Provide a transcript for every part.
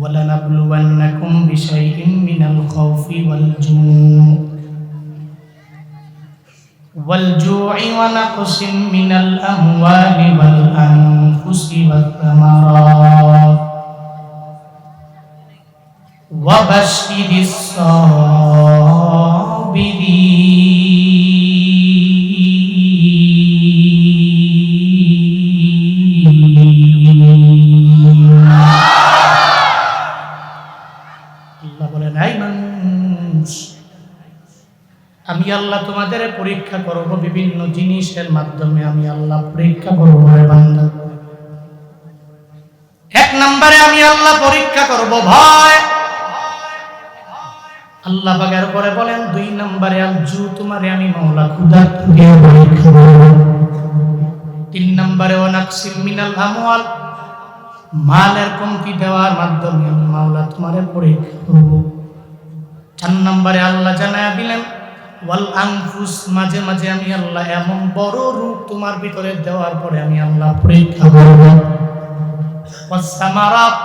وَلَنَبْلُوَنَّكُمْ بِشَيْءٍ مِّنَ الْخَوْفِ وَالْجُوعِ وَنَقْصٍ مِّنَ الْأَمْوَالِ وَالْأَنفُسِ وَالثَّمَرَاتِ وَبَشِّرِ الصَّابِرِينَ আল্লাহ বলেন, এই মানুষ, আমি আল্লাহ তোমাদের পরীক্ষা করব বিভিন্ন জিনিসের মাধ্যমে। আমি আল্লাহ পরীক্ষা করব রে বান্দা। এক নম্বরে আমি আল্লাহ পরীক্ষা করব ভয়। আল্লাহ পাকের পরে বলেন দুই নম্বরে আলজু, তোমারে আমি মাওলা ক্ষুধা দিয়ে পরীক্ষা করব। তিন নম্বরে ওয়ানাকসিম মিনাল আমওয়াল, মালের কমতি দেওয়ার মাধ্যমে আমি মাওলা তোমারে পরীক্ষা করব। চার নম্বরে আল্লাহ জানায়া দিলেন ওয়াল আনফুস, মাঝে মাঝে আমি আল্লাহ এমন বড় রূপ তোমার ভিতরে দেওয়ার পরে আমি আল্লাহ পরীক্ষা করব। ওয়াস সামারাত,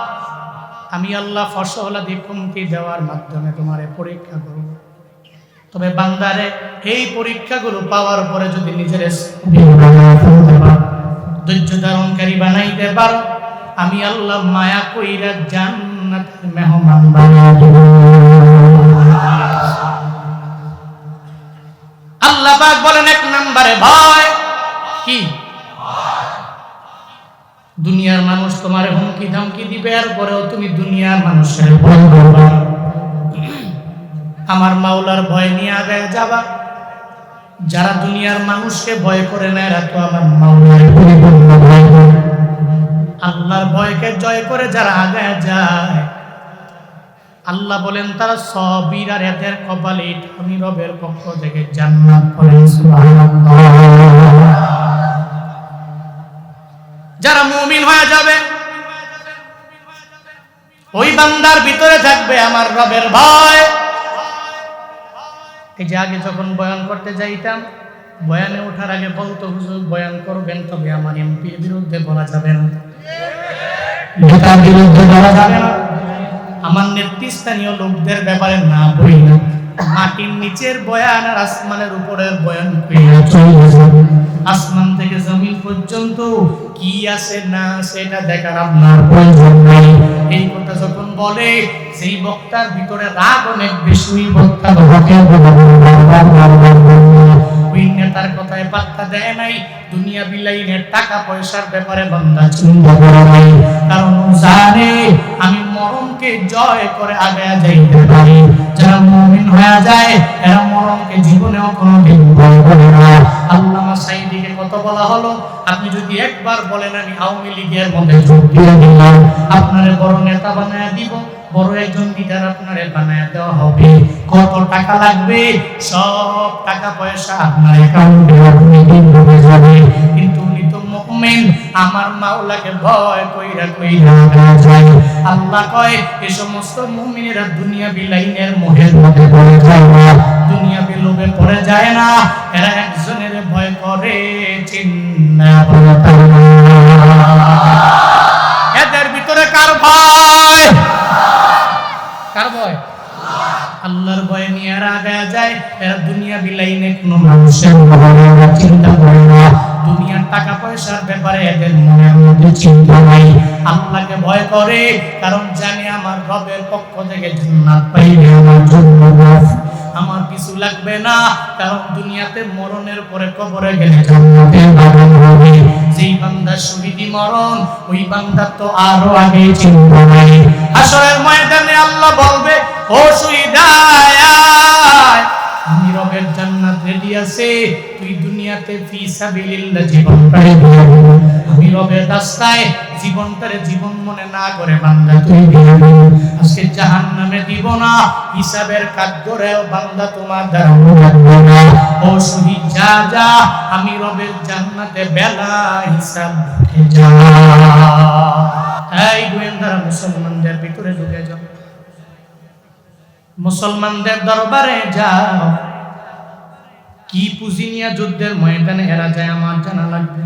আমি আল্লাহ ফসলাদি কমতি দেওয়ার মাধ্যমে তোমারে পরীক্ষা করব। তবে বান্দারে এই পরীক্ষাগুলো পাওয়ার পরে যদি নিজের ধৈর্য ধারণকারী বানাইতে পারো, আমি আল্লাহ মায়া কইরা জান্নাতের মেহমান বানাই দেব। আল্লাহ পাক বলেন এক নম্বরে ভয়। কি? দুনিয়ার মানুষ তোমার হুমকি ধমকি দিবে, এরপরেও তুমি দুনিয়ার মানুষের ভয় করবা। আমার মাওলার ভয় নিয়ে আগায় যাবা। যারা দুনিয়ার মানুষকে ভয় করে না, এরা তো আমার মাওলার পরিপূর্ণ ভয় করে। আল্লাহর ভয়কে জয় করে যারা আগায় যায়, আল্লাহ বলেন তারা সবির, আর এদের কপালে আমি রবের পক্ষ থেকে জান্নাত পড়েন। সুবহানাল্লাহ। যারা মুমিন হয়ে যাবে, ওই বান্দার ভিতরে থাকবে আমার রবের ভয়। এই যে আগে যখন বয়ান করতে যাইতাম, বয়ানে ওঠার আগে বলতো হুজুর বয়ান করবেন, তবে আমার এমপির বিরুদ্ধে বলা যাবে না, নেতার বিরুদ্ধে বলা যাবে না, আমার নেতৃস্থানীয় লোকদের ব্যাপারে না বই না। মাটির নিচের বয়ান আর আসমানের উপরের বয়ান আসমান থেকে জমিন পর্যন্ত কি আছে না সেটা দেখার আপনার প্রয়োজন নাই। এই কথা যখন বলে, সেই বক্তার ভিতরে রাগ অনেক বেশি। বক্তা ওই নেতার কথায় পাত্তা দেয় নাই, দুনিয়া বিলাইনের টাকা পয়সার ব্যাপারে বান্দা চিন্তা করে নাই। কারণ জানে আমি মরণকে জয় করে আগায় যাইতে পারি। যারা মুমিন হয়ে যায়, এরা মরণকে জীবনেও কোনোদিন ভয় করে না। আল্লামা সাঈদীকে কত বলা হলো, আপনি যদি একবার বলেন আমি আওয়ামী লীগের মধ্যে যোগ দিয়ে দিলাম, আপনারে বড় নেতা বানায় দিব, বড় একজন লিডার আপনারে বানায় দেওয়া হবে। কত টাকা লাগবে? সব টাকা পয়সা আপনার অ্যাকাউন্টে আপনি দিন ঢুকে যাবে। কিন্তু উনি তো মুমিন, আমার মাওলাকে ভয় কইরা কইরা যায়। আল্লাহ কয় এই সমস্ত মুমিনেরা দুনিয়া বিলাইনের মোহের মধ্যে পড়ে যায় না, দুনিয়া বিলোভে পড়ে যায় না। এরা একজনের ভয় করে, চিন্না বলতা। এদের ভিতরে কার ভয়? কার ভয়? আল্লাহর ভয় নিয়ে এরা আগায় যায়। এরা দুনিয়া বিলাইনে কোনো মানুষের চিন্তা করে না, দুনিয়ার টাকা পয়সার ব্যাপারে এদের মনের মধ্যে চিন্তা নাই। আল্লাহকে ভয় করে, কারণ জানে আমার রবের পক্ষ থেকে জান্নাত পাইবে আমার জন্য, আমার কিছু লাগবে না। কারণ দুনিয়াতে মরণের পরে কবরে গেলে জান্নাতের বাগান হবে। যেই বান্দা শহীদি মরণ, ওই বান্দার তো আরো আগে চিন্তা নাই। হাসরের ময়দানে আল্লাহ বলবে, ও শহীদা, আমি রবের জান্নাত রেডি আছে, তুই দুনিয়াতে ফি সাবিলিল্লাহ জীবনটারে দিয়ে দিবি। আমি রবের রাস্তায় জীবনটারে জীবন মনে না করে বান্দা তুই দিয়ে দিবি। আজকে জাহান্নামে দিব না, হিসাবের কাজ করেও বান্দা তোমার দ্বারা লাগবে না। ও শহীদ যা যা, আমি রবের জান্নাতে বেলা হিসাব রেখে যা। এই গোয়েন্দারা মুসলমানদের ভিতরে ঢুকে যাও, মুসলমানদের দরবারে যাও। কি পুঁজি নিয়ে যুদ্ধের ময়দানে এরা যায় আমার জানা লাগবে।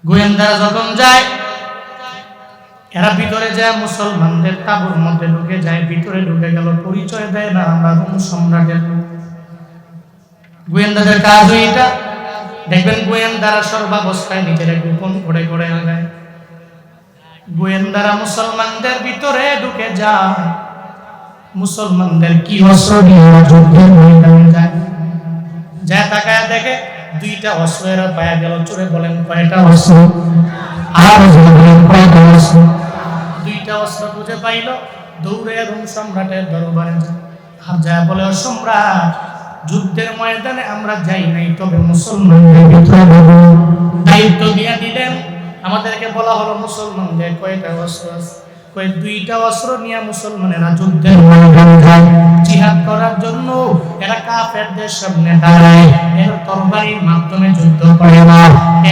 গোয়েন্দারা যখন যায়, এরা ভিতরে যায়, মুসলমানদের তাঁবুর মধ্যে ঢুকে যায়, ভিতরে ঢুকে গেল, পরিচয় দেয় না আমরা রোম সম্রাটের লোক। গোয়েন্দাদের কাজ এটা। দেখবেন গোয়েন্দারা সর্বাবস্থায় নিজেরা গোপন করে করে আগায়। গোয়েন্দারা মুসলমানদের ভিতরে ঢুকে যায়, মুসলমানদের কি অস্ত্র নিয়ে যুদ্ধের ময়দানে যায়, যা তাকায় দেখে দুইটা অস্ত্র এরা পাওয়া গেল। চোরে বলেন কয়টা অস্ত্র? আর বলেন কয়টা অস্ত্র? দুইটা অস্ত্র খুঁজে পাইল, দৌড়ে রোম সম্রাটের দরবারে যায়। আর যা বলে, ও সম্রাট, যুদ্ধের ময়দানে আমরা যাই নাই, তবে মুসলমানদের ভিতরে দায়িত্ব দিয়ে দিলেন। আমাদেরকে বলা হলো মুসলমানদের কয়টা অস্ত্র আছে? কয় দুইটা অস্ত্র নিয়ে মুসলমানেরা যুদ্ধের ময়দানে যায় জিহাদ করার জন্য। এরা কাফেরদের সামনে দাঁড়ায়, এরা তরবারির মাধ্যমে যুদ্ধ করে না,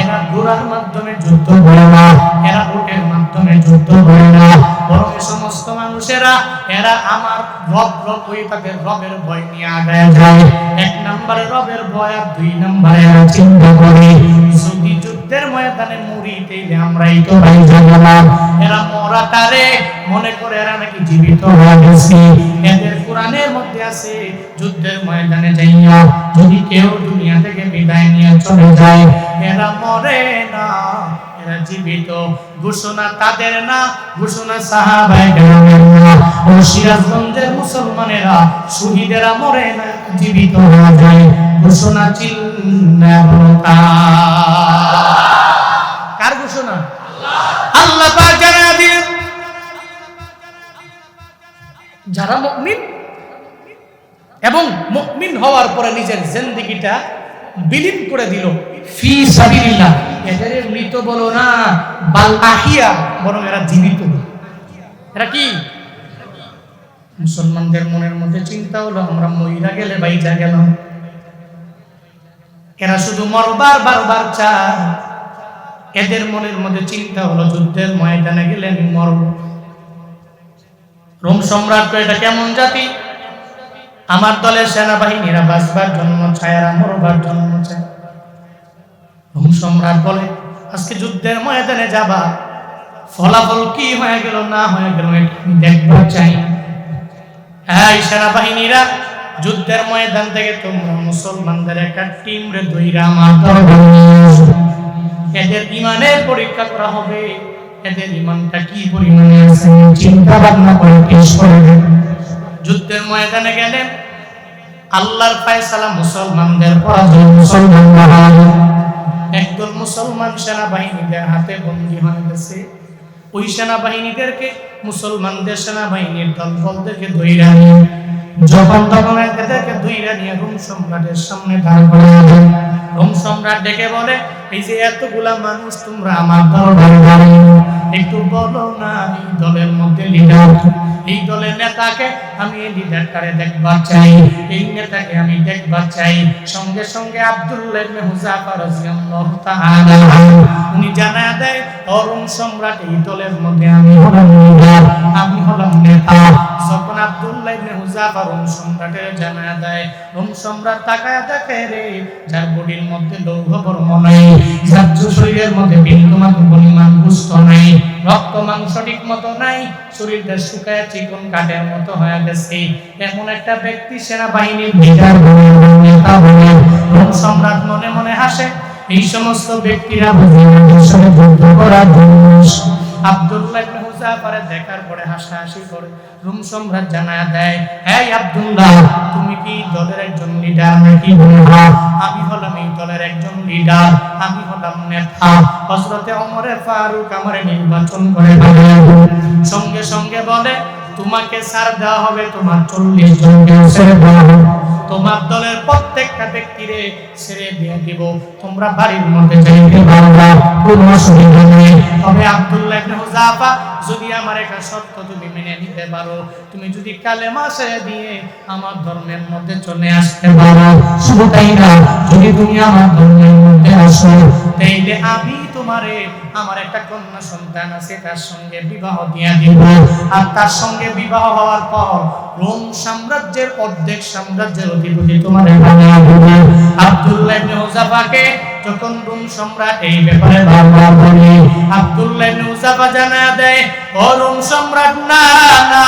এরা ঘোড়ার মাধ্যমে যুদ্ধ করে না, এরা উটের মাধ্যমে যুদ্ধ করে না, বরং এই সমস্ত মানুষেরা এরা আমার রব রব হয়ে তাদের রবের ভয় নিয়ে আগায় যায়। এক নম্বরে রবের ভয়, আর দুই নম্বরে এরা চিন্তা করে যদি যুদ্ধের ময়দানে মরি তাইলে আমরাই তো ভাই যাব না। এরা মরাটারে মনে করে এরা নাকি জীবিত হয়ে গেছে। এদের কোরআনের মধ্যে আছে যুদ্ধের ময়দানে যাইয়া যদি কেউ দুনিয়া থেকে বিদায় নিয়ে চলে যায়, এরা মরে না, এরা জীবিত। ঘোষণা তাদের না, ঘোষণা সাহাবায়ে কেরামের না। ও সিরাজগঞ্জের মুসলমানেরা, শহীদেরা মরে না, জীবিত হয়ে যায়। ঘোষণা চিল্লা বলো কার ঘোষণা? আল্লাহ পাক জানায়া দিলেন, যারা মুমিন এবং মুমিন হওয়ার পরে নিজের জিন্দেগিটা বিলীন করে দিল ফি সাবিলিল্লাহ, এদের মৃত বলো না, বাল আহিয়া, বরং এরা জীবিত। এরা কি? মুসলমানদের মনের মধ্যে চিন্তা হলো আমরা মইরা গেলে বাইজা গেল। এরা শুধু মরবার বারবার চায়। এদের মনের মধ্যে চিন্তা হলো যুদ্ধের ময়দানে গেলে আমি মরব। রোম সম্রাট এটা কেমন জাতি? আমার দলের সেনাবাহিনীরা বাঁচবার জন্ম চায়, এরা মরবার জন্ম চায়। রোম সম্রাট বলে আজকে যুদ্ধের ময়দানে যাবা, ফলাফল কি হয়ে গেল না হয়ে গেল আমি দেখবার চাই। হ্যাঁ, সেনাবাহিনীরা যুদ্ধের ময়দান থেকে তোমরা মুসলমানদের একটা টিম রে ধইরা আমার দরবারে নিয়ে আসো। এদের ইমানের পরীক্ষা করা হবে, এদের ইমানটা কি পরিমাণে আছে চিন্তা ভাবনা করে পেশ করবেন। যুদ্ধের ময়দানে গেলেন, আল্লাহর ফয়সালা মুসলমানদের পরাজয়, মুসলমান একদল মুসলমান সেনাবাহিনীদের হাতে বন্দী হয়ে গেছে। ওই সেনাবাহিনীদেরকে মুসলমানদের সেনাবাহিনীর দলবলদেরকে ধইরা নিয়ে যখন তখন এদেরকে ধইরা নিয়ে রোম সম্রাটের সামনে দাঁড় করানো হয়। রোম সম্রাট ডেকে বলে, এই যে এতগুলা মানুষ তোমরা আমার দরবারে দাঁড়িয়ে, একটু বলো না এই দলের মধ্যে লিডার, এই দলের নেতাকে আমি এই লিডারটারে দেখবার চাই, এই নেতাকে আমি দেখবার চাই। সঙ্গে সঙ্গে আব্দুল্লাহ ইবনে হুযাফা রাদিয়াল্লাহু তাআলা উনি জানায়া দেয়, রোম সম্রাট এই দলের মধ্যে আমি হলাম লিডার, আমি হলাম নেতা। যখন আব্দুল্লাহ ইবনে হুযাফা রোম সম্রাটের জানায়া দেয়, রোম সম্রাট তাকায়া দেখে রে যার বডির মধ্যে লৌহ বর্ম নাই, যার শরীরের মধ্যে বিন্দুমাত্র পরিমাণ গোশত নাই, রক্ত মাংস ঠিক মতো নাই, শরীরটা শুকায় চিকন কাঠের মতো হয়ে গেছে, এমন একটা ব্যক্তি সেনাবাহিনীর লিডার বলে, নেতা বলে। রোম সম্রাট মনে মনে হাসে, এই সমস্ত ব্যক্তিরা বুঝিয়ে সাথে যুদ্ধ করার জন্য। আব্দুল্লাহ ইবনে হুযাফারে দেখার পরে হাসাহাসি করে রোম সম্রাট জানায়া দেয়, এই আব্দুল্লাহ, তুমি কি দলের একজন লিডার নাকি? আমি হলাম এই দলের একজন লিডার, আমি হলাম নেতা। হযরতে ওমরে ফারুক আমারে নির্বাচন করে সঙ্গে সঙ্গে বলে, তোমাকে ছাড় দেওয়া হবে, তোমার 40 জনকে ছেড়ে দেওয়া হবে, তোমার দলের প্রত্যেকটা ব্যক্তিরে ছেড়ে দিয়ে দিব, তোমরা বাড়ির মধ্যে যাইতে পারবা, কোনো অসুবিধা নেই। তবে আব্দুল্লাহ ইবনে হুযাফা, যদি আমার একটা শর্ত তুমি মেনে নিতে পারো, তুমি যদি কালেমা ছেড়ে দিয়ে আমার ধর্মের মধ্যে চলে আসতে পারো, শুধু তাই না, যদি তুমি আমার ধর্মের মধ্যে আসো, তাইলে আমি তোমারে, আমার একটা কন্যা সন্তান আছে, তার সঙ্গে বিবাহ দিয়ে দিব। আর তার সঙ্গে বিবাহ হওয়ার পর রোম সাম্রাজ্যের অর্ধেক সাম্রাজ্যের অধিপতি তোমারে বানিয়ে দেব। আব্দুল্লাহ ইবনে হুযাফাকে যখন রোম সম্রাট এই ব্যাপারে বারবার বলে, আব্দুল্লাহ ইবনে উযাফা জানায়া দেয়, ও রোম সম্রাট, না না,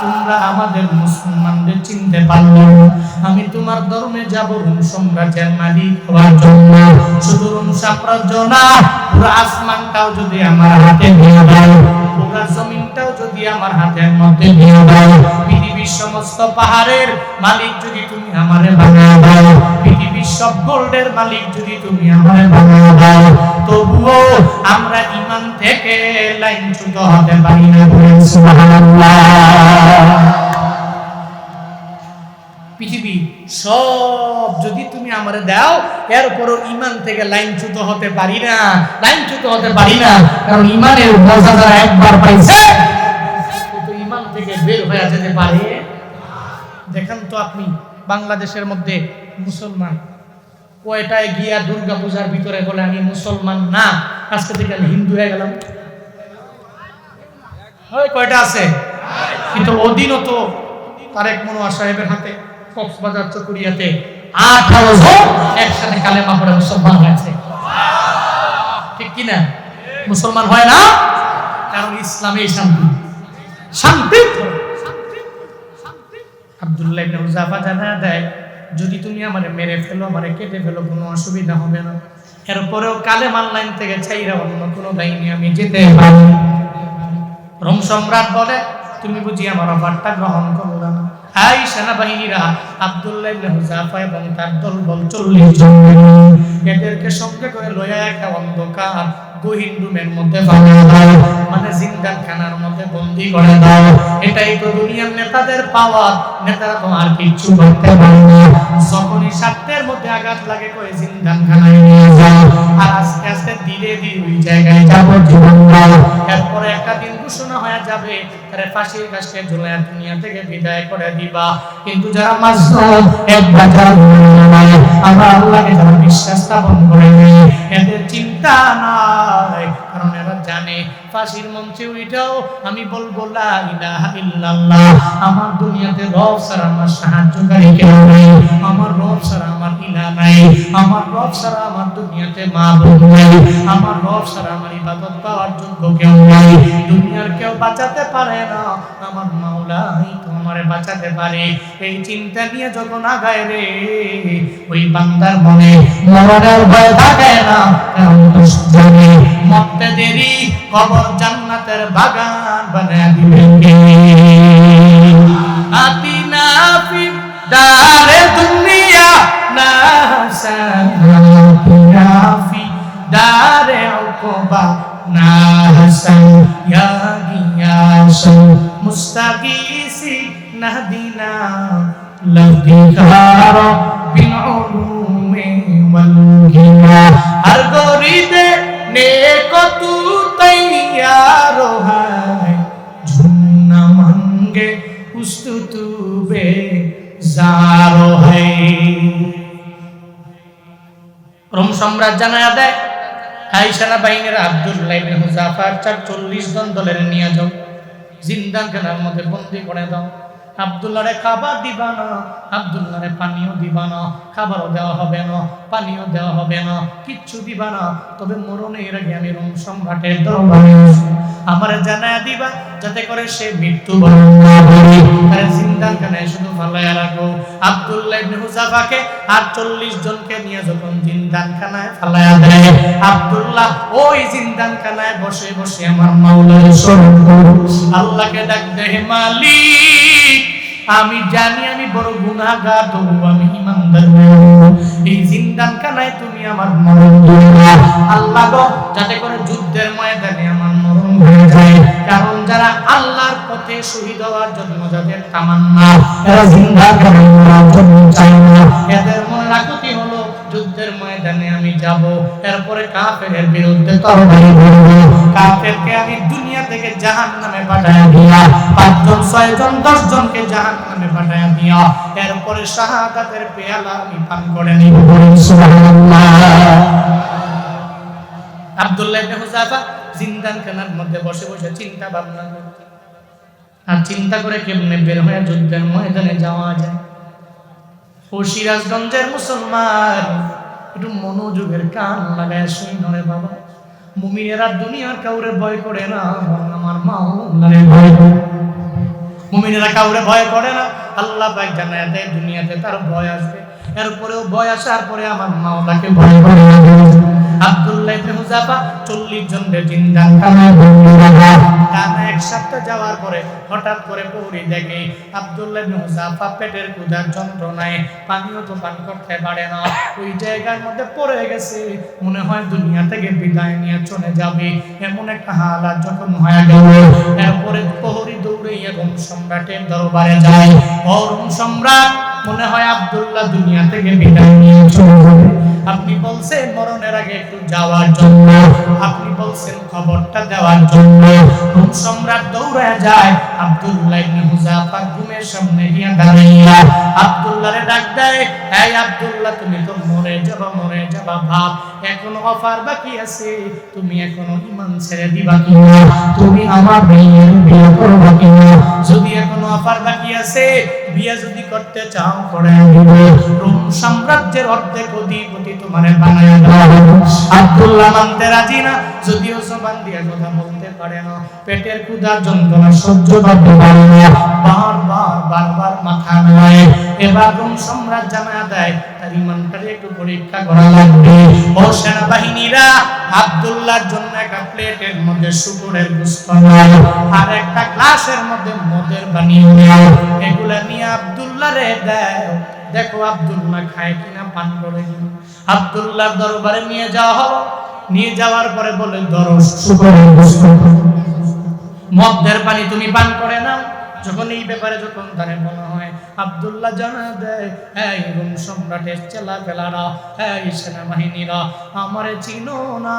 তোমরা আমাদের মুসলমানদের চিনতে পারলে না। আমি তোমার ধর্মে যাব রোম সাম্রাজ্যের মালিক হওয়ার জন্য। শুধু রোম সাম্রাজ্য না, পুরো আসমানটাও যদি আমার হাতে দিয়ে দাও, পুরো জমিনটাও যদি আমার হাতের মধ্যে দিয়ে দাও, পৃথিবীর সমস্ত পাহাড়ের মালিক যদি তুমি আমারে বানিয়ে দাও, পৃথিবীর সব গোল্ডের মালিক যদি তুমি আমারে বানিয়ে দাও, তবুও আমরা ঈমান থেকে লাইনচ্যুত হতে পারি না। সুবহানাল্লাহ। পৃথিবী সব যদি তুমি আমারে দাও, এরপরও ঈমান থেকে লাইনচ্যুত হতে পারি না, লাইনচ্যুত হতে পারি না। কারণ ঈমানের মজা যারা একবার পাইছে, তো ঈমান থেকে বের হয়ে যেতে পারে। দেখেন তো আপনি বাংলাদেশের মধ্যে মুসলমান কয়টায় গিয়া দুর্গা পূজার ভিতরে বলে আমি মুসলমান না, আজকে থেকে আমি হিন্দু হয়ে গেলাম। কয়টা আছে? কিন্তু ওদিনও তো তারেক মনোয়ার সাহেবের হাতে কক্সবাজার চকুরিয়াতে 18 জন একসাথে কালেমা পড়ে মুসলমান হয়েছে। ঠিক কিনা? মুসলমান হয় না, কারণ ইসলামে শান্তি, শান্তি। আব্দুল্লাহ ইবনে উযাফা জানায়া দেয়, যদি তুমি আমারে মেরে ফেলো, আমারে কেটে ফেলো, কোনো অসুবিধা হবে না। এরপরেও কালেমার লাইন থেকে ছাইরা অন্য কোনো লাইনে আমি যেতে পারি। রোম সম্রাট বলে, তুমি বুঝি আমার অফারটা গ্রহণ করলে না? হাই সেনাবাহিনীরা আব্দুল্লাহ ইবনে উযাফা এবং তার দলবল 40 জন এদেরকে সঙ্গে করে লইয়া একটা অন্ধকার গহীন রুমের মধ্যে বানিয়ে দাও, মানে জিন্দাখানার মধ্যে বন্দী করে দাও। এটাই তো দুনিয়ার নেতাদের পাওয়ার। নেতারা তো আর কিচ্ছু করতে পারে না। যখনই স্বার্থের মধ্যে আঘাত লাগে করে জিন্দাখানায় নিয়ে যাও, আর আস্তে আস্তে ধীরে ধীরে ওই জায়গায় যাবজ্জীবন দাও। এরপরে একটা দিন ঘোষণা হয়ে যাবে, তারে ফাঁসির কাছে ঝুলাইয়া দুনিয়া থেকে বিদায় করে দিবা। কিন্তু যারা মাজলুম, এক বাজার নয়, আমরা আল্লাহকে যারা বিশ্বাস স্থাপন করে নেই, এদের চিন্তা নাই। কারণ এরা জানে ফাঁসির মঞ্চে উঠাও আমি বলবো লা ইলাহা ইল্লাল্লাহ, আমার দুনিয়াতে রব ছাড়া আমার সাহায্যকারী কেউ নেই, আমার রব ছাড়া আমার ইলাহ নাই, আমার রব ছাড়া আমার দুনিয়াতে মাবুদ নেই, আমার রব ছাড়া আমার ইবাদত পাওয়ার যোগ্য কেউ নেই। দুনিয়ার কেউ বাঁচাতে পারে না, আমার মাওলাই তো আমারে বাঁচাতে পারে। এই চিন্তা নিয়ে যখন আগায় রে, ওই বান্দার মনে মরণের ভয় থাকে না। কারণ জানে মরতে দেরি, কবর জান্নাতের বাগান বানায় দিবেন কে। আতিনা ফি দারে দুনিয়া না হাসানা ফি দারে উকবা না হাসান ইয়া গিয়াসু মুস্তাগীসি নাহদিনা লদিকার বিল উলুমি ওয়াল হিমা। আর গরিদে নেকো তু তৈয়ার হয়, ঝুন্না মাঙ্গে উস্তু বে জারো হয়। রোম সম্রাট জানায়া দেয়, হাই সেনাবাহিনীর আব্দুল্লাহ ইবনে উযাফার 40 জন দলের নিয়ে যাও, জিন্দাখানার মধ্যে বন্দী করে দাও। আব্দুল্লাহরে খাবার দিবা না, আব্দুল্লাহরে পানিও দিবা না, খাবারও দেওয়া হবে না, পানিও দেওয়া হবে না, কিচ্ছু দিবা না। তবে মরণের আগে আমি রোম সম্রাটের দরবারে আমারে জানায়া দিবা, যাতে করে সে মৃত্যুবরণ না করে। তার জিন্দাখানায় শুধু ফালায়া রাখো। আব্দুল্লাহ ইবনে উযাফাকে আর 40 জনকে নিয়ে যখন জিন্দাখানায় ফালায়া দেয়, আব্দুল্লাহ ওই জিন্দাখানায় বসে বসে আমার মাওলার স্মরণ করে আল্লাহকে ডাক দেয়, মালিক আমি জানি আমি বড় গুনাহগার, তবু আমি ঈমানদার। এই জিন্দাখানায় তুমি আমার মরণ দিও না আল্লাহ গো, যাতে করে যুদ্ধের ময়দানে আমার মরণ হয়ে যায়। কারণ যারা আল্লাহর পথে শহীদ হওয়ার জন্য যাদের তামান্না, এরা জিন্দাখানায় মরার জন্য চায় না। এদের মনের আকুতি হলো যুদ্ধের ময়দানে আমি যাব, এরপরে কাফেরের বিরুদ্ধে তরবারি ধরব, কাফেরকে আমি দুনিয়া থেকে জাহান্নামে পাঠায়া দিয়া 5 জন 6 জন 10 জনকে জাহান্নামে পাঠায়া দিয়া এরপরে শাহাদাতের পেয়ালা আমি পান করে নিব। সুবহানাল্লাহ। আব্দুল্লাহ ইবনে উযাফা জিন্দাখানার মধ্যে বসে বসে চিন্তা ভাবনা করতে, আর চিন্তা করে কেমনে বের হয়ে যুদ্ধের ময়দানে যাওয়া যায়। ও সিরাজগঞ্জের মুসলমান, একটু মনোযোগের কান লাগায় শুনো রে বাবা। মুমিনেরা দুনিয়ার কাউরে ভয় করে না, আমার মাওলারে ভয় করে। মুমিনেরা কাউরে ভয় করে না, আল্লাহ পাক জানায় দেয় দুনিয়াতে তার ভয় আসবে, এরপরেও ভয় আসার পরে আমার মাওলাকে ভয় করে। আব্দুল্লাহ ইবনে হুযাফা 40 জনের জিন্দাখানায় বন্দী রাখা। টানা এক সপ্তাহ যাওয়ার পরে হঠাৎ করে প্রহরী দেখে আব্দুল্লাহ ইবনে হুযাফা পেটের ক্ষুধার যন্ত্রণায় পানিও তো পান করতে পারে না, ওই জায়গার মধ্যে পড়ে গেছে, মনে হয় দুনিয়া থেকে বিদায় নিয়ে চলে যাবে, এমন একটা হালাত যখন হয়ে গেল। এরপরে প্রহরী দৌড়াইয়া রোম সম্রাটের দরবারে যায়। ও রোম সম্রাট, মনে হয় আব্দুল্লাহ দুনিয়া থেকে বিদায় নিয়ে চলে যাবে, আপনি বলছেন মরণের আগে একটু যাওয়ার জন্য, আপনি বলছেন খবরটা দেওয়ার জন্য। রোম সম্রাট দৌড়ায় যায়, আব্দুল্লাহ ইবনে হুযাফা ঘুমের সামনে গিয়ে দাঁড়াইয়া আব্দুল্লাহরে ডাক দেয়, এই আব্দুল্লাহ, তুমি তো মরে যাবা ভাব, এখনো অফার বাকি আছে, তুমি এখনো ঈমান ছেড়ে দিবা কিনা, তুমি আমার মেয়ের বিয়ে করবা কিনা, যদি এখনো অফার বাকি আছে, বিয়ে যদি করতে চাও করে দিব, রোম সাম্রাজ্যের অর্ধেক অধিপতি তোমারে বানায়া দেওয়া হবে। আব্দুল্লাহ মানতে রাজি না, যদিও জবান দিয়ে কথা বলতে পারে না, পেটের ক্ষুধার যন্ত্রণা সহ্য করতে পারে না, বারবার মাথা নোয়ায়। এবার রোম সম্রাট জানায়া দেয় তার ঈমানটারে একটু পরীক্ষা করা লাগবে। ও সেনাবাহিনীরা, আব্দুল্লাহর জন্য একটা প্লেটের মধ্যে শুকরের গোশত নাও আর একটা গ্লাসের মধ্যে মদের পানি নাও, এগুলা নিয়ে আব্দুল্লাহরে দেয়, দেখো আব্দুল্লাহ খায় কিনা, পান করে কিনা। আব্দুল্লাহর দরবারে নিয়ে যাওয়া হলো, নিয়ে যাওয়ার পরে বলে, ধরো শুকরের গোশত, মদের পানি তুমি পান করে নাও। যখন এই ব্যাপারে যখন তারে বলা হয়, আব্দুল্লাহ জানা দেয়, এই রোম সম্রাটের চেলা পেলারা, এই সেনাবাহিনীরা, আমারে চিনো না,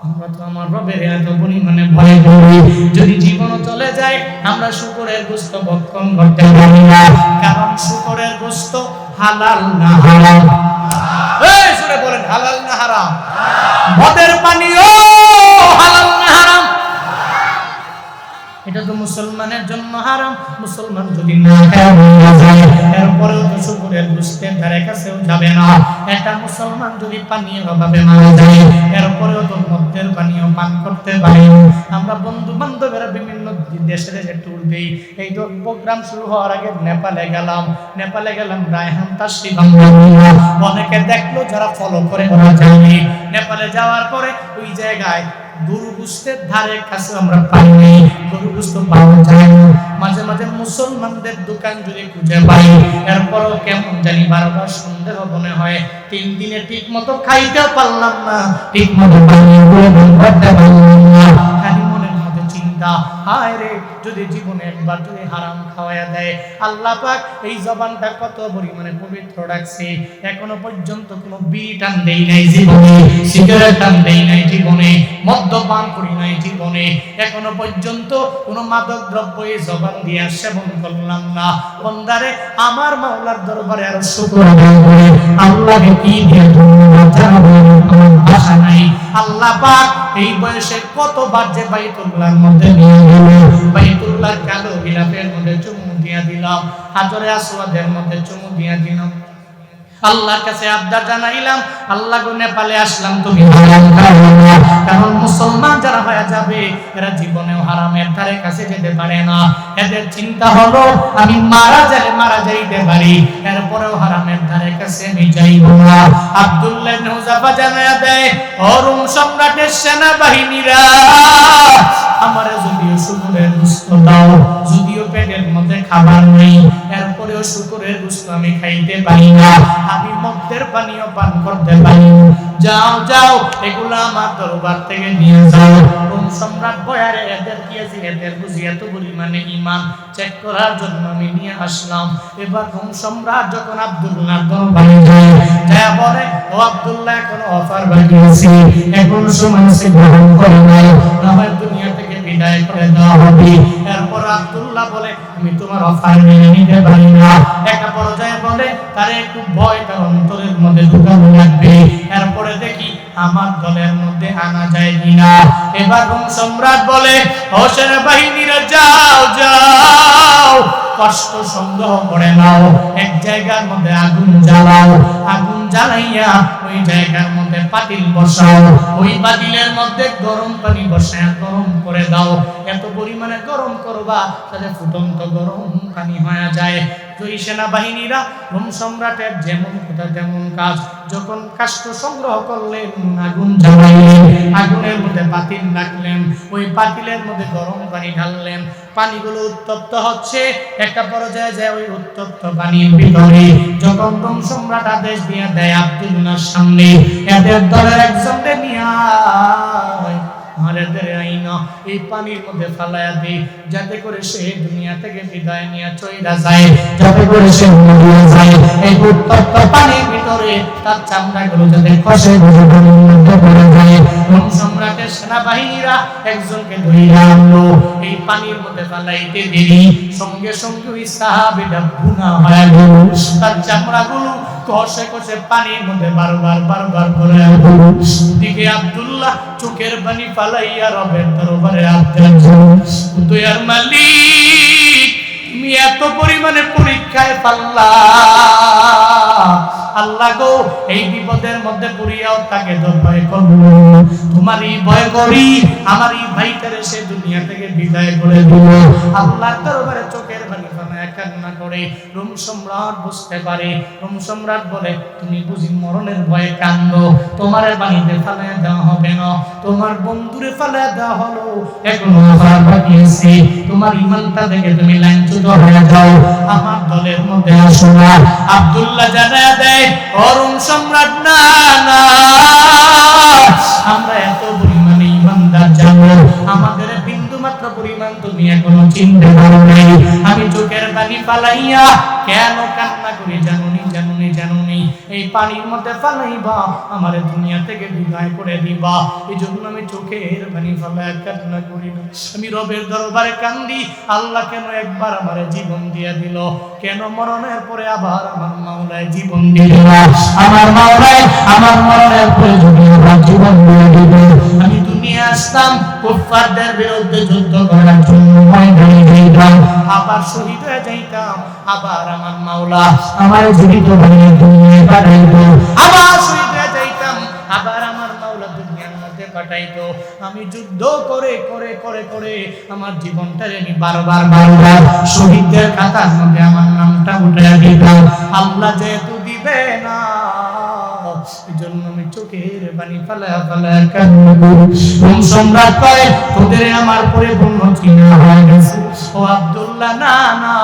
আমরা তো আমার রবের এত পরিমাণে ভয় করি, যদি জীবনও চলে যায় আমরা শুকরের গোশত ভক্ষণ করতে পারি না, কারণ শুকরের গোশত হালাল না হারাম? এই শুনে বলেন, হালাল না হারাম? মদের পানিও হালাল না হারাম? এটা তো মুসলমানের জন্য হারাম, মুসলমান যদি না খায় এরপরেও তো শুকরের গোশতের ধারে কাছেও যাবে না। একটা মুসলমান যদি পানীয় অভাবে মারা যায় এরপরেও তো মদের পানীয় পান করতে পারে। আমরা বন্ধু বান্ধবেরা বিভিন্ন দেশের যে ট্যুর দিই, এই তো প্রোগ্রাম শুরু হওয়ার আগে নেপালে গেলাম রায়হান তাশরিফ অনেকে দেখলো, যারা ফলো করে ওরা জানে। নেপালে যাওয়ার পরে ওই জায়গায় গরু গোশতের ধারে কাছে আমরা পাইনি, গরু গোশত পাওয়া যায় না। মাঝে মাঝে মুসলমানদের দোকান যদি খুঁজে পাই, এরপরও কেমন জানি বারবার সন্দেহ মনে হয়। 3 দিনে ঠিক মতো খাইতে পারলাম না, ঠিক মতো পানি করতে পারলাম না, খালি মনের মধ্যে চিন্তা, হায় রে যদি জীবনে একবার যদি হারাম খাওয়ায়া দেয়। আল্লাহ পাক এই জবানটা কত পরিমাণে পবিত্র রাখছে, এখনো পর্যন্ত কোনো বিড়ি টান দেই নাই জীবনে, সিগারেট টান দেই নাই জীবনে, মদ্যপান করি নাই জীবনে, এখনো পর্যন্ত কোনো মাদক দ্রব্য এই জবান দিয়ে সেবন করলাম না। বন্দারে, আমার মাওলার দরবারে আরো শুকর আদায় করে আল্লাহকে কি দিয়ে ধন্যবাদ জানাবো, আমার ভাষা নাই। আল্লাহ পাক এই বয়সে কতবার যে বাইতুল্লাহর মধ্যে নিয়ে গেল, বাইতুল্লাহর কালো গিলাফের মধ্যে চুমু দিয়া দিলাম, হাজরে আসওয়াদের মধ্যে চুমু দিয়া দিলাম, আল্লাহর কাছে আবদার জানাইলাম, আল্লাহ গো নেপালে আসলাম, তুমি হারাম খাও না, কারণ মুসলমান যারা হয়ে যাবে এরা জীবনেও হারামের ধারে কাছে যেতে পারে না। এদের চিন্তা হলো আমি মারা যাইতে পারি, এরপরেও হারামের ধারে কাছে আমি যাইব না। আব্দুল্লাহ ইবনে হুযাফা জানায়া দেয়, ও রোম সম্রাটের সেনাবাহিনীরা, আমারে যদিও শুকরের গোশত দাও, যদিও পেটের মধ্যে খাবার নেই, এরপরেও শুকরের গোশত আমি খাইতে পারি না, আমি মদের পানীয় পান করতে পারি, যাও এগুলা আমার দরবার থেকে নিয়ে যাও। রোম সম্রাট বয়ারে এদের কি আছে, এদের বুঝি এত পরিমাণে ঈমান চেক করার জন্য আমি নিয়ে আসলাম। এবার রোম সম্রাট যখন আব্দুল্লাহ দরবারে যায় বলে, ও আব্দুল্লাহ এখনো অফার বাকি আছে, এখনো সময় আছে, গ্রহণ করে নাও, আমার দুনিয়া থেকে বিদায় করে দেওয়া হবে। এরপর আব্দুল্লাহ বলে, আমি তোমার অফার মেনে নিতে পারি না। একটা পর্যায়ে বলে তারে একটু ভয় তার অন্তরের মধ্যে ঢুকানো লাগবে, এরপরে দেখি আমার দলের মধ্যে আনা যায় কিনা। এবার রোম সম্রাট বলে, ও সেনাবাহিনীরা যাও, কষ্ট সংগ্রহ করে নাও, এক জায়গার মধ্যে আগুন জ্বালাও, আগুন জ্বালাইয়া ওই জায়গার মধ্যে পাতিল বসাও, ওই পাতিলের মধ্যে গরম পানি বসায় গরম করে দাও, এত পরিমাণে গরম করবা তাতে ফুটন্ত গরম পানি হয়ে যায়। ওই সেনাবাহিনীরা রোম সম্রাটের যেমন কথা তেমন কাজ, যখন কাষ্ঠ সংগ্রহ করলেন, আগুন জ্বালাইলেন, আগুনের মধ্যে পাতিল রাখলেন, ওই পাতিলের মধ্যে গরম পানি ঢাললেন, পানিগুলো উত্তপ্ত হচ্ছে, একটা পর্যায়ে যায় ওই উত্তপ্ত পানির ভিতরে যখন রোম সম্রাট আদেশ দিয়ে দেয় আব্দুল্লাহর সামনে, এদের দলের একজনকে নিয়ে এই পানির মধ্যে ফালায়া দিই, যাতে করে সে দুনিয়া থেকে বিদায় নিয়ে চইলা যায়, যাতে করে সে মরিয়া যায়। এই উত্তপ্ত পানির ভিতরে তার চামড়াগুলো যাতে খসে মধ্যে পড়ে যায়। রোম সম্রাটের সেনাবাহিনীরা একজনকে ধরিয়া আনলো, এই পানির মধ্যে ফালাইতে দেরি, সঙ্গে সঙ্গে ওই সাহাবীটা ভুনা হয়ে গেল, তার চামড়াগুলো কষে কষে পানির মধ্যে বারবার করে দিকে আব্দুল্লাহ চোখের পানি ফালাইয়া রবের দরবারে দয়ার মালিক, তুমি এত পরিমাণে পরীক্ষায় পাল্লা, আল্লাহ গো এই বিপদের মধ্যে পড়িয়াও তাকে ভয় করবো, তোমারই ভয় করি আমার এই ভাইটারে সে দুনিয়া থেকে বিদায় করে দিল। আল্লাহর দরবারে চোখের পানি ফেলায় কান্না করে রোম সম্রাট বুঝতে পারে। রোম সম্রাট বলে, তুমি বুঝি মরণের ভয়ে কান্দো, তোমার বাড়িতে ফেলায় দেওয়া হবে না, তোমার বন্ধুরে ফেলায় দেওয়া হলো, এখনো আবার বাকি আছে, তোমার ইমানটা দেখে তুমি লাঞ্ছিত হয়ে যাও, আমার দলের মধ্যে আসো না। আব্দুল্লাহ জানায়া দেয়, রোম সম্রাট না না, আমরা এত পরিমাণে ইমানদার জানো, আমাদের বিন্দু মাত্র পরিমাণ তুমি এখনো চিনতে পারো নাই, আমি চোখের পানি ফালাইয়া কেন কান্না করি জানুনি জানুনি জানুনি, এই পানির মধ্যে ফালাইবা আমার দুনিয়া থেকে বিদায় করে দিবা, এই জন্য আমি চোখের পানি ফালাইয়া কান্না করি না, আমি রবের দরবারে কান্দি, আল্লাহ কেন একবার আমার জীবন দিয়ে দিল, কেন মরণের পরে আবার আমার মাওলায় জীবন দিল না, আমার মাওলায় আমার মরণের পরে যদি আবার জীবন দিয়ে দিল, আমি দুনিয়া আসতাম কুফফারদের বিরুদ্ধে যুদ্ধ করার জন্য, ময়দানে যাইতাম, আবার শহীদ হয়ে যাইতাম, আবার আমার মাওলা আমার জীবিত বানিয়ে দুনিয়ায় পাঠাইতো, আবার শহীদ হয়ে যাইতাম, আবার আমার মাওলা দুনিয়ার মধ্যে পাঠাইতো, আমি যুদ্ধ করে করে করে করে আমার জীবনটারে আমি বারবার শহীদদের খাতার মধ্যে আমার নামটা উঠাইয়া দিতাম, আল্লাহ যেহেতু দিবে না এজন্য আমি চোখের পানি ফালায়া ফালায়া কান্না করি। রোম সম্রাট কয়, তোদের আমার পরিপূর্ণ চিনা হয়ে গেছে, ও আব্দুল্লাহ না না,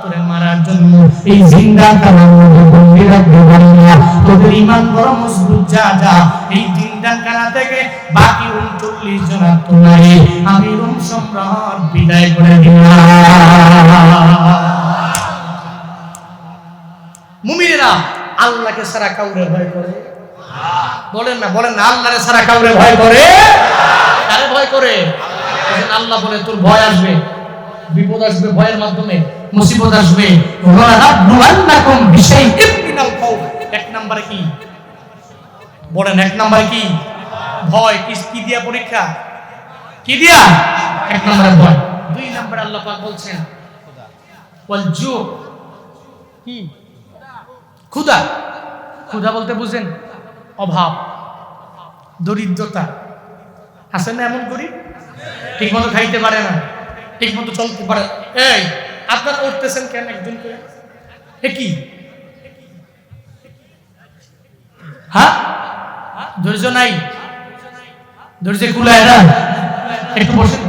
তোরে মারার জন্য এই জিন্দা কারার মধ্যে বন্দী রাখতে পারি না, তোদের ঈমান বড় মজবুত, যা যা এই জিন্দা কারা থেকে বাকি 39 জন আত্মনারী আমি রোম সম্রাট বিদায় করে দিলাম। মুমিনেরা আল্লাহকে ছাড়া কাউরে ভয় করে? বলেন না বলেন না, আল্লাহরে ছাড়া কাউরে ভয় করে? কারে ভয় করে? আল্লাহ বলে তোর ভয় আসবে, বিপদ আসবে, ভয়ের মাধ্যমে মুসিবত আসবে। এক নম্বরে কি বলেন? এক নম্বরে কি? ভয়। কি দিয়া পরীক্ষা? কি দিয়া? এক নম্বরে ভয়। 2 নম্বরে আল্লাহ পাক বলছেন ওয়াল জু, কি? ক্ষুধা। ক্ষুধা বলতে বুঝেন অভাব, দরিদ্রতা। আছে না এমন গরিব ঠিক মতো খাইতে পারে না, ঠিক মতো চলতে পারে? এই আপনারা উঠতেছেন কেন একজন করে? এ কি? হ্যাঁ, ধৈর্য নাই, ধৈর্য কুলায় না, একটু বসেন।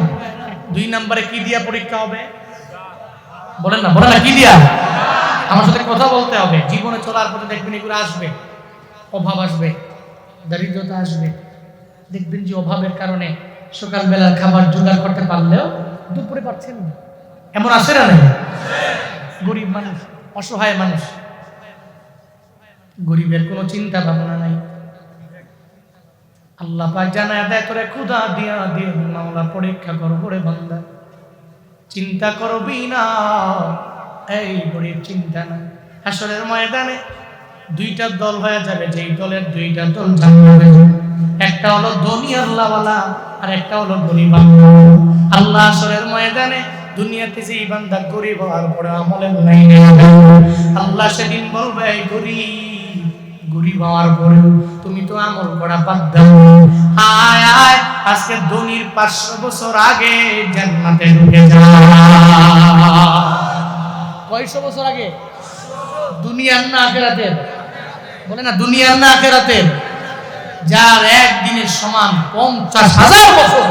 2 নম্বরে কি দিয়া পরীক্ষা হবে? বলেন না বলেন না, কি দিয়া? আমার সাথে কথা বলতে হবে। জীবনে চলার পথে দেখবেন এগুলো আসবে, অভাব আসবে, দারিদ্রতা আসবে। দেখবেন যে অভাবের কারণে সকালবেলার খাবার জোগাড় করতে পারলেও দুপুরে পাচ্ছেন না, এমন আসে না? গরিব মানুষ, অসহায় মানুষ, গরিবের কোনো চিন্তা ভাবনা নাই। আল্লাহ পাক জানায় দেয়, তোরে ক্ষুধা দিয়া দিয়ে মাওলা পরীক্ষা করবো রে বান্দা, চিন্তা করবি না। এই গরিব চিন্তা না, হাসরের ময়দানে 2টা দল হয়ে যাবে, যেই দলের 2টা দল জান্নাতে যাবে। একটা হলো ধনী আল্লাহওয়ালা আর একটা হলো গরিব আল্লাহ। আল্লাহ হাসরের ময়দানে দুনিয়াতে যে বান্দা গরিব হওয়ার পরে আমলের লাইনে আল্লাহ সেদিন বলবে গরিব হওয়ার পরে তুমি তো আমল করা বাদ দাও, আয় আয় আজকে ধনির 500 বছর আগে জান্নাতে ঢুকে যা। কয়শো বছর আগে? দুনিয়ার না আখিরাতের? বলে না দুনিয়ার না আখিরাতের? যার একদিনের সমান 50,000 বছর।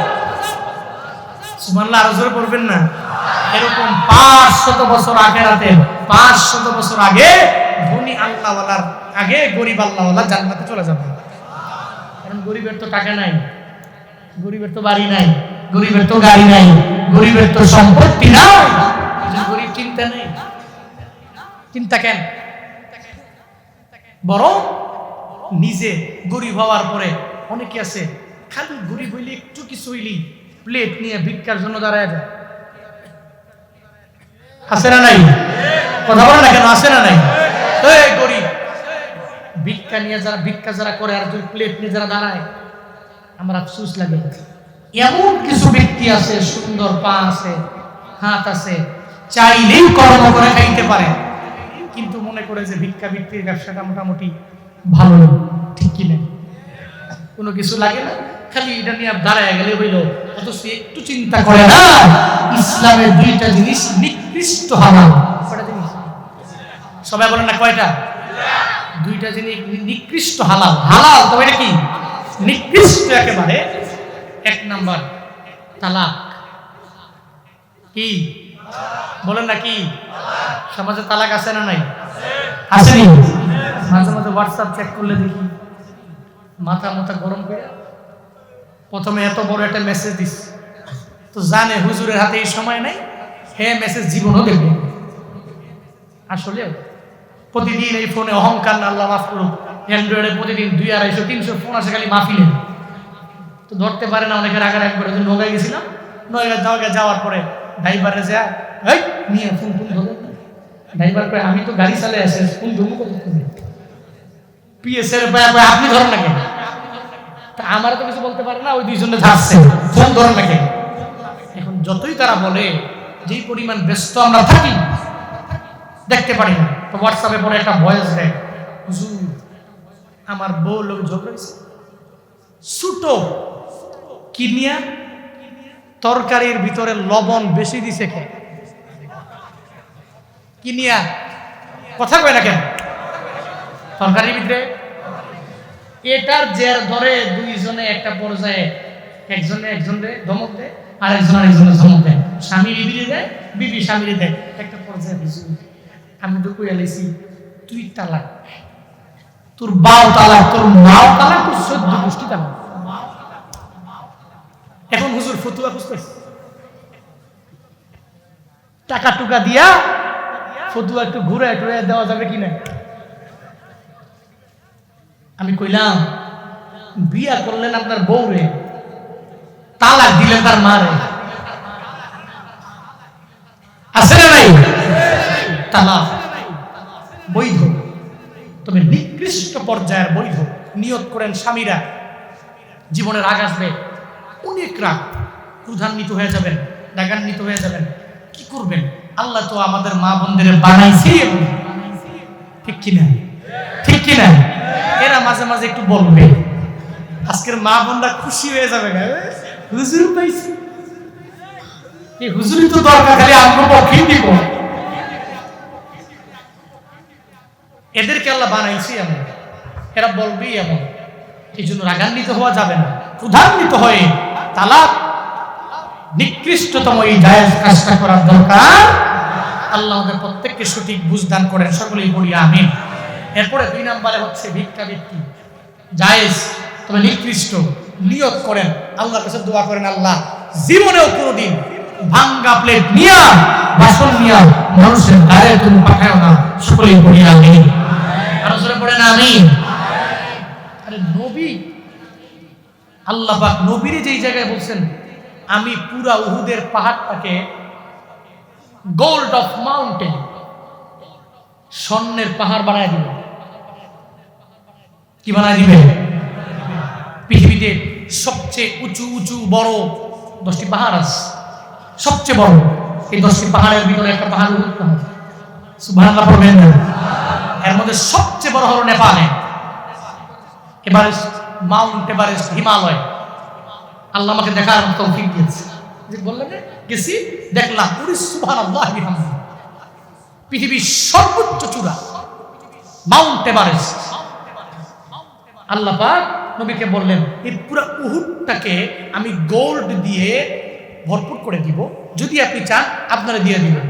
সুবহানাল্লাহ, আরো জোরে পড়বেন না? এরকম 500 বছর আখিরাতের, 500 বছর আগে ধনী আল্লাহওয়ালার আগে গরিব আল্লাহওয়ালা জান্নাতে চলে যাবে। কারণ গরিবের তো টাকা নাই, গরিবের তো বাড়ি নাই, গরিবের তো গাড়ি নাই, গরিবের তো সম্পত্তি নাই, গরিব চিন্তা নেই। চিন্তা কেন? বরং নিজে গরিব হওয়ার পরে অনেকে আছে খালি গরিব হইলে একটু কিছু হইলেই প্লেট নিয়ে ভিক্ষার জন্য দাঁড়ায় যায়। আছে না নাই? কথা বলে না কেন? আছে না নাই? গরিব ভিক্ষা নিয়ে যারা ভিক্ষা যারা করে আর দুই প্লেট নিয়ে যারা দাঁড়ায়, আমার আফসোস লাগে। এমন কিছু ব্যক্তি আছে, সুন্দর পা আছে, হাত আছে, চাইলেই কর্ম করে খাইতে পারে, কিন্তু মনে করে যে ভিক্ষা বৃত্তির ব্যবসাটা মোটামুটি ভালো, ঠিক কিনা? কোনো কিছু লাগে না, খালি এটা নিয়ে দাঁড়ায় গেলে হইল। অথচ একটু চিন্তা করে না, ইসলামের 2টা জিনিস নিকৃষ্ট হারাম। কয়টা জিনিস? সবাই বলেন না কয়টা? 2টা জিনিস নিকৃষ্ট হালাল। হালাল তো এটা কি? নিকৃষ্ট একেবারে। 1 নাম্বার তালাক। কি বলেন না? কি সমাজে তালাক আছে না নাই? আসেনি? মাঝে মাঝে হোয়াটসঅ্যাপ চেক করলে দেখি মাথা গরম করে প্রথমে এত বড় একটা মেসেজ দিস, তো জানে হুজুরের হাতে এই সময় নাই, হে মেসেজ জীবনও দেখবে। আসলেও প্রতিদিন এই ফোনে অহংকার না, আল্লাহ মাফ করুক, অ্যান্ড্রয়েডে প্রতিদিন 200-250-300 ফোন আসে খালি মাহফিলে, তো ধরতে পারে না। অনেকে রাগারাগি করে। নগাঁয় গেছিলাম, নগাঁয় যাওয়ার পরে ড্রাইভারে যা নিয়ে ফোন ধরে, ড্রাইভার কয় আমি তো গাড়ি চালিয়ে আসে ফোন ধরবো কতক্ষণে? পিএসের আপনি ধরেন না কেন? তা আমার তো কিছু বলতে পারে না, ওই 2 জনে ধারছে, ফোন ধরেন না কেন? এখন যতই তারা বলে, যেই পরিমাণ ব্যস্ত আমরা থাকি দেখতে পারি না, তো হোয়াটসঅ্যাপে পরে একটা ভয়েস দেয়, হুজুর আমার বউ লোক ঝগড়া হয়েছে, ছুটো কিনিয়া তরকারির ভিতরে লবণ বেশি দিছে কে? কিনিয়া কথা কয় না কেন? তরকারির ভিতরে এটার জের ধরে 2 জনে একটা পর্যায়ে একজনে ধমক দেয়, আর আরেকজনে ধমক দেয়। স্বামী বিবি দেয়, বিবি স্বামী দেয়। একটা পর্যায়ে হুজুর আমি তো কইয়া লাইছি, তুই তালাক, তোর বাও তালাক, তোর মাও তালাক, তোর 14 গোষ্ঠী তালাক। এখন হুজুর ফতুয়া খুঁজতেছে, টাকা টুকা দিয়া ফতুয়া একটু ঘুরে টুরে দেওয়া যাবে কিনা। আমি কইলাম, বিয়া করলেন আপনার বউরে, তালাক দিলেন তার মারে, আছে না নাই? তালাক বৈধ, তবে নিকৃষ্ট পর্যায়ের বৈধ। নিয়ত করেন স্বামীরা, জীবনের রাগ আসবে, অনেক রাগ, ক্রোধান্বিত হয়ে যাবেন, রাগান্বিত হয়ে যাবেন, কি করবেন? আল্লাহ তো আমাদের মা বোনদের বানাইছে, ঠিক কিনা? ঠিক কিনা? এরা মাঝে মাঝে একটু বলবে, আজকের মা বোনরা খুশি হয়ে যাবে, হুজুর পাইছি, এই হুজুরই তো দরকার, খালি আমরা পক্ষেই দিব। এদেরকে আল্লাহ বানাইছে এমন, এরা বলবেই এমন। এই জন্য রাগান্বিত হওয়া যাবে না, ক্রোধান্বিত হয়ে তালাক নিকৃষ্টতম এই জায়েজ কাজটা করার দরকার। আল্লাহ আমাদের প্রত্যেককে সঠিক বুঝদান করেন, সকলেই বলি আমিন। এরপরে 2 নম্বরে হচ্ছে ভিক্ষাবৃত্তি, জায়েজ তবে নিকৃষ্ট। নিয়ত করেন, আল্লাহর কাছে দোয়া করেন, আল্লাহ জীবনেও কোনোদিন ভাঙ্গা প্লেট নিয়া, বাসন নিয়া মানুষের গায়ে তুমি পাঠাও না, সকলেই বলি আমিন। আরো জোরে পড়েন আমিন। আরে নবী, আল্লাহ পাক নবীর যেই জায়গায় বলছেন, আমি পুরা উহুদের পাহাড়টাকে গোল্ড অফ মাউন্টেন, স্বর্ণের পাহাড় বানায় দিবে। কি বানায় দিবে? পৃথিবীতে সবচেয়ে উঁচু উঁচু বড় 10টি পাহাড় আছে, সবচেয়ে বড় এই 10টি পাহাড়ের ভিতরে একটা পাহাড় উহুদ পাহাড়। সুবহানাল্লাহ পড়বেন না? এর মধ্যে সবচেয়ে বড় হলো নেপালে এভারেস্ট, মাউন্ট এভারেস্ট, হিমালয়। আল্লাহ আমাকে দেখার তৌফিক দিয়েছে। যে বললেন গেছি, দেখলাম, পুরি সুবহানাল্লাহ বিহামদিহি, পৃথিবীর সর্বোচ্চ চূড়া মাউন্ট এভারেস্ট। আল্লাহ পাক নবীকে বললেন, এই পুরো উহুদটাকে আমি গোল্ড দিয়ে ভরপুর করে দিব, যদি আপনি চান আপনারা দিয়ে দিবেন।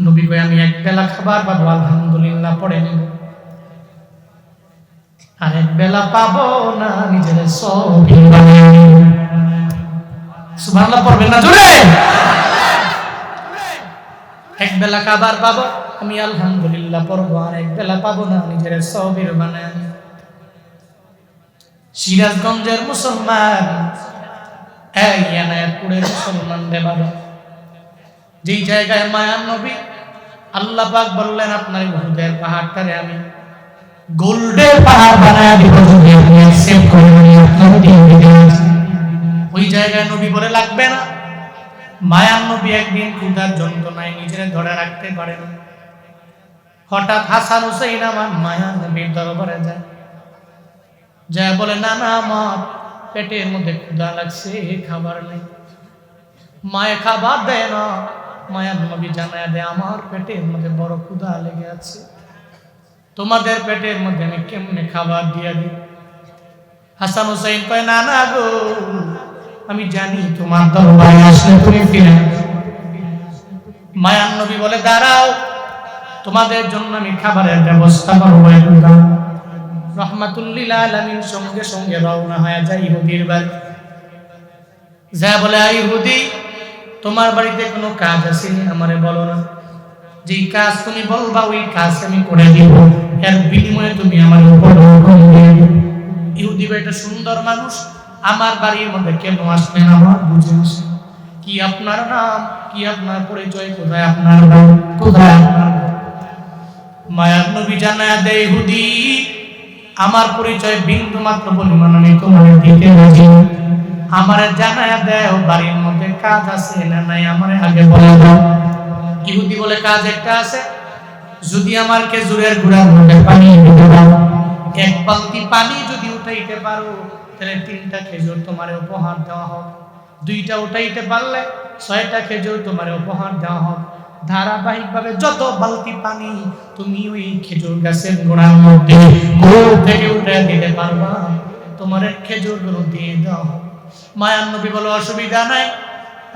নবী কয়, আমি এক বেলা খাবার পাবো, আলহামদুলিল্লাহ পড়ে নেব, আর এক বেলা পাবো না, নিজের সব সুবহানাল্লাহ পড়বেন না জোরে? এক বেলা খাবার পাবো আমি, আলহামদুলিল্লাহ পড়বো, আর এক বেলা পাবো না, নিজের সবির বানায়। সিরাজগঞ্জের মুসলমান, এই এনায়েতপুরের মুসলমান রে বাবা, যেই জায়গায় মায়ার নবী আল্লাহ পাক বললেন আপনার উহুদের পাহাড়টারে আমি গোল্ডের পাহাড় বানায় দিব, যদি আপনি অ্যাকসেপ্ট করেন আপনার দিন। ওই জায়গায় নবী বলে লাগবে না। মায়ার নবী একদিন ক্ষুধার যন্ত্রণায় নিজের ধরে রাখতে পারে না। হঠাৎ হাসান হুসাইন আমার মায়ার নবীর দরবারে যায়, যা বলে, না না, আমার পেটের মধ্যে ক্ষুধা লাগছে, খাবার নেই। মায়ে খাবার দেয় না। মায়ার নবী জানায় দেয়, আমার পেটের মধ্যে বড় ক্ষুধা লেগে আছে, তোমাদের পেটের মধ্যে আমি কেমনে খাবার দিয়ে দিই? হাসান হুসাইন কয়, না না গো, আমি জানি তোমার দরবারে আসলে তুমি ফিরে। মায়ার নবী বলে, দাঁড়াও, তোমাদের জন্য আমি খাবারের ব্যবস্থা করবো। রহমাতুল্লিল আলামিন সঙ্গে সঙ্গে রওনা হয়ে যায় ইহুদির বাড়ি। যা বলে, ইহুদি, তোমার বাড়িতে কোনো কাজ আছে আমারে বলো না, যেই কাজ তুমি বলবা ওই কাজ আমি করে দিব, এর বিনিময়ে তুমি আমার উপর হুকুম দিবে। ইহুদি একটা সুন্দর মানুষ, আমার বাড়ির মধ্যে কেন আসবেন আমার বুঝে আসে। কি আপনার নাম, কি আপনার পরিচয়, কোথায় আপনার বাড়ি, কোথায় আপনার? মায়ার নবী জানায় দেয়, ইহুদি, আমার পরিচয় বিন্দু মাত্র পরিমাণ আমি তোমার দিতে রাজি। আমারে জানায় দেও বাড়ির মধ্যে কাজ আছে না নাই, আমারে আগে বলে দাও। ইহুদি বলে, কাজ একটা আছে, যদি আমার খেজুরের গুড়ার মধ্যে পানি দিতে দাও, এক বালতি পানি যদি উঠাইতে পারো তাহলে 3টা খেজুর তোমারে উপহার দেওয়া হোক, 2টা উঠাইতে পারলে 6টা খেজুর তোমারে উপহার দেওয়া হোক। ধারাবাহিকভাবে যত বালতি পানি তুমি ওই খেজুর গাছের গোড়ার মধ্যে থেকে উঠে দিতে পারবা, তোমার খেজুর গুলো দিয়ে দাও। মায়ার নবী বলে, অসুবিধা নাই,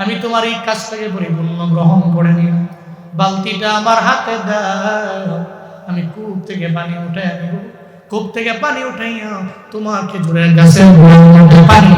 আমি তোমার এই কাজটাকে পরিপূর্ণ গ্রহণ করে নিলাম। বালতিটা আমার হাতে দাও, আমি কূপ থেকে পানি উঠে আনব, কূপ থেকে পানি উঠাইয়া তোমার খেজুরের গাছের গোড়ার মধ্যে পানি